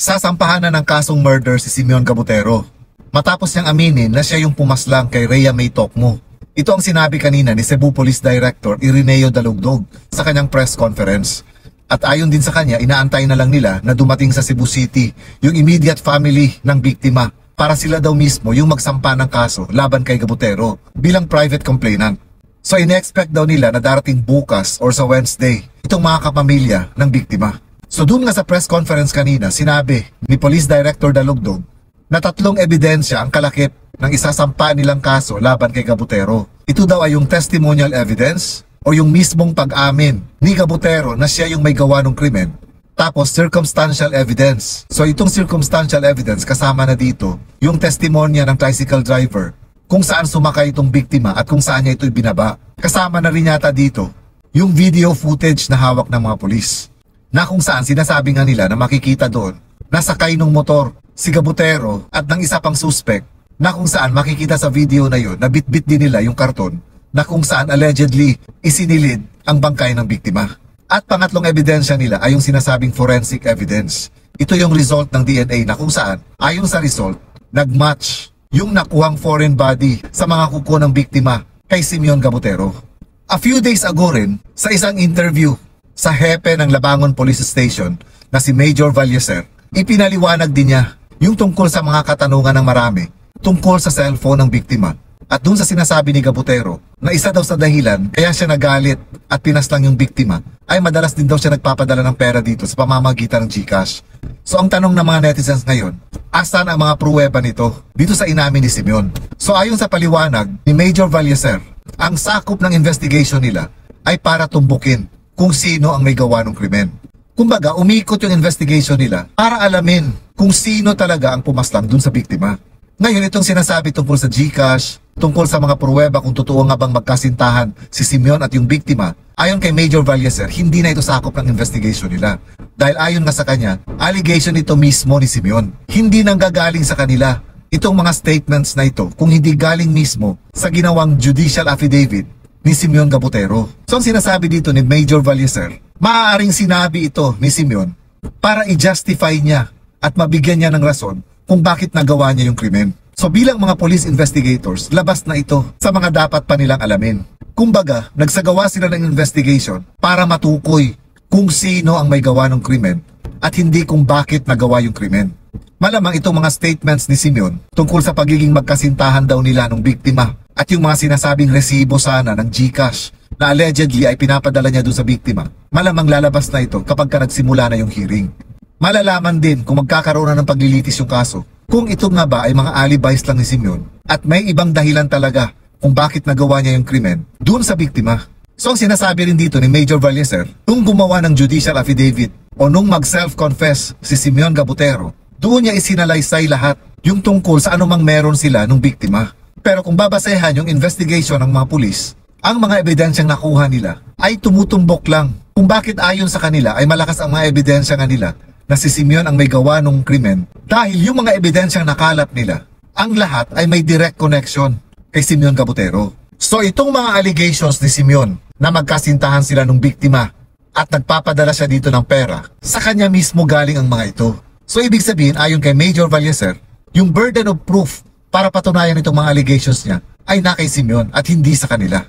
Sasampahan na ng kasong murder si Simeon Gabutero matapos niyang aminin na siya yung pumaslang kay Rhea May Tocmo. Ito ang sinabi kanina ni Cebu Police Director Ireneo Dalugdog sa kanyang press conference. At ayon din sa kanya, inaantay na lang nila na dumating sa Cebu City yung immediate family ng biktima para sila daw mismo yung magsampa ng kaso laban kay Gabutero bilang private complainant. So ine-expect daw nila na darating bukas or sa Wednesday itong mga kapamilya ng biktima. So dun nga sa press conference kanina, sinabi ni Police Director Dalugdog na 3 ebidensya ang kalakip ng isasampa nilang kaso laban kay Gabutero. Ito daw ay yung testimonial evidence o yung mismong pag-amin ni Gabutero na siya yung may gawa ng krimen. Tapos circumstantial evidence. So itong circumstantial evidence kasama na dito yung testimonya ng tricycle driver kung saan sumakay itong biktima at kung saan niya ito ibinaba. Kasama na rin yata dito yung video footage na hawak ng mga pulis, na kung saan sinasabi nga nila na makikita doon na sakay ng motor si Gabutero at ng isa pang suspect, na kung saan makikita sa video na yun na bit-bit din nila yung karton na kung saan allegedly isinilid ang bangkay ng biktima. At pangatlong ebidensya nila ay yung sinasabing forensic evidence. Ito yung result ng DNA na kung saan ayon sa result nagmatch yung nakuhang foreign body sa mga kuko ng biktima kay Simeon Gabutero. A few days ago rin, sa isang interview sa hepe ng Labangon Police Station na si Major Valleser, ipinaliwanag din niya yung tungkol sa mga katanungan ng marami tungkol sa cellphone ng biktima. At dun sa sinasabi ni Gabutero na isa daw sa dahilan kaya siya nagalit at pinaslang yung biktima ay madalas din daw siya nagpapadala ng pera dito sa pamamagitan ng GCash. So ang tanong ng mga netizens ngayon, asan ang mga pruweba nito dito sa inamin ni Simeon? So ayon sa paliwanag ni Major Valleser, ang sakop ng investigation nila ay para tumbukin kung sino ang may gawa ng krimen. Kumbaga, umikot yung investigation nila para alamin kung sino talaga ang pumaslang dun sa biktima. Ngayon, itong sinasabi tungkol sa GCash, tungkol sa mga pruweba kung totoo nga bang magkasintahan si Simeon at yung biktima, ayon kay Major Valleser, hindi na ito sakop ng investigation nila. Dahil ayon nga sa kanya, allegation ito mismo ni Simeon. Hindi nanggagaling sa kanila itong mga statements na ito kung hindi galing mismo sa ginawang judicial affidavit ni Simeon Gabutero. So ang sinasabi dito ni Major Valleser, maaaring sinabi ito ni Simeon para i-justify niya at mabigyan niya ng rason kung bakit nagawa niya yung krimen. So bilang mga police investigators, labas na ito sa mga dapat pa nilang alamin. Kumbaga, nagsagawa sila ng investigation para matukoy kung sino ang may gawa ng krimen at hindi kung bakit nagawa yung krimen. Malamang itong mga statements ni Simeon tungkol sa pagiging magkasintahan daw nila ng biktima at yung mga sinasabing resibo sana ng GCash na allegedly ay pinapadala niya doon sa biktima, malamang lalabas na ito kapag nagsimula na yung hearing. Malalaman din kung magkakaroon na ng paglilitis yung kaso kung ito nga ba ay mga alibis lang ni Simeon at may ibang dahilan talaga kung bakit nagawa niya yung krimen doon sa biktima. So ang sinasabi rin dito ni Major Valleser, nung gumawa ng judicial affidavit o nung mag-self-confess si Simeon Gabutero, doon niya isinalaysay lahat yung tungkol sa anumang meron sila nung biktima. Pero kung babasehan yung investigation ng mga pulis, ang mga ebidensyang nakuha nila ay tumutumbok lang kung bakit ayon sa kanila ay malakas ang mga ebidensya nga nila na si Simeon ang may gawa ng krimen dahil yung mga ebidensyang nakalap nila, ang lahat ay may direct connection kay Simeon Gabutero. So itong mga allegations ni Simeon na magkasintahan sila ng biktima at nagpapadala siya dito ng pera, sa kanya mismo galing ang mga ito. So ibig sabihin, ayon kay Major Valleser, yung burden of proof para patunayan itong mga allegations niya ay na kay Simeon at hindi sa kanila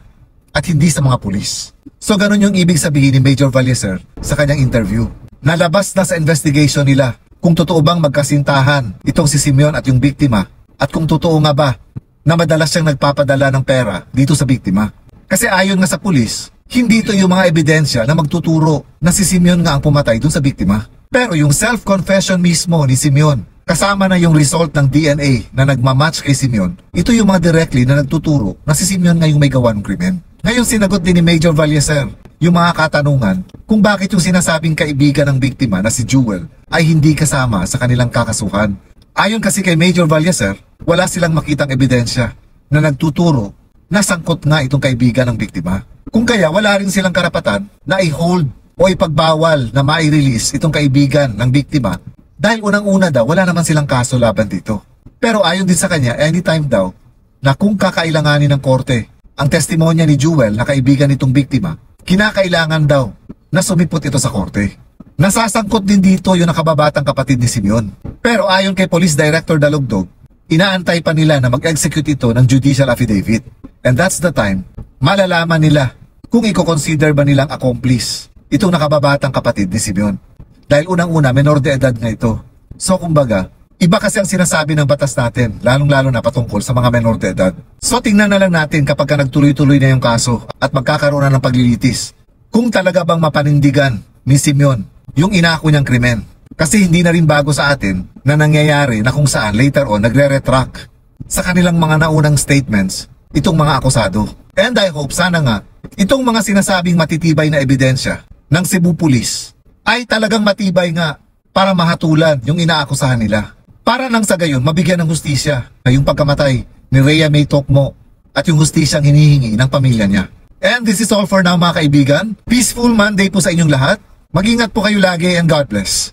at hindi sa mga pulis. So ganun yung ibig sabihin ni Major Valleser sa kanyang interview. Nalabas na sa investigation nila kung totoo bang magkasintahan itong si Simeon at yung biktima at kung totoo nga ba na madalas siyang nagpapadala ng pera dito sa biktima. Kasi ayon nga sa pulis, hindi ito yung mga ebidensya na magtuturo na si Simeon nga ang pumatay dun sa biktima. Pero yung self-confession mismo ni Simeon, kasama na yung result ng DNA na nagmamatch kay Simeon, ito yung mga directly na nagtuturo na si Simeon nga yung may gawa ng krimen. Ngayon sinagot din ni Major Valleser yung mga katanungan kung bakit yung sinasabing kaibigan ng biktima na si Jewel ay hindi kasama sa kanilang kakasuhan. Ayon kasi kay Major Valleser, wala silang makitang ebidensya na nagtuturo na sangkot nga itong kaibigan ng biktima. Kung kaya wala rin silang karapatan na i-hold o ipagbawal na mai-release itong kaibigan ng biktima dahil unang-una daw wala naman silang kaso laban dito. Pero ayon din sa kanya, anytime daw na kung kakailanganin ng korte ang testimonya ni Jewel na kaibigan nitong biktima, kinakailangan daw na sumipot ito sa korte. Nasasangkot din dito yung nakababatang kapatid ni Simeon. Pero ayon kay Police Director Dalugdog, inaantay pa nila na mag-execute ito ng judicial affidavit. And that's the time, malalaman nila kung i-consider ba nilang accomplice itong nakababatang kapatid ni Simeon. Dahil unang-una, menor de edad na ito. So kumbaga, iba kasi ang sinasabi ng batas natin, lalong-lalo na patungkol sa mga menor de edad. So tingnan na lang natin kapag ka nagtuloy-tuloy na yung kaso at magkakaroon na ng paglilitis, kung talaga bang mapanindigan ni Simeon yung inako niyang krimen. Kasi hindi na rin bago sa atin na nangyayari na kung saan later on nagre-retract sa kanilang mga naunang statements itong mga akusado. And I hope sana nga itong mga sinasabing matitibay na ebidensya ng Cebu Police ay talagang matibay nga para mahatulan yung inaakusahan nila. Para nang sa gayon mabigyan ng hustisya na yung pagkamatay ni Rhea May Tocmo at yung hustisyang hinihingi ng pamilya niya. And this is all for now mga kaibigan. Peaceful Monday po sa inyong lahat. Mag-ingat po kayo lagi and God bless.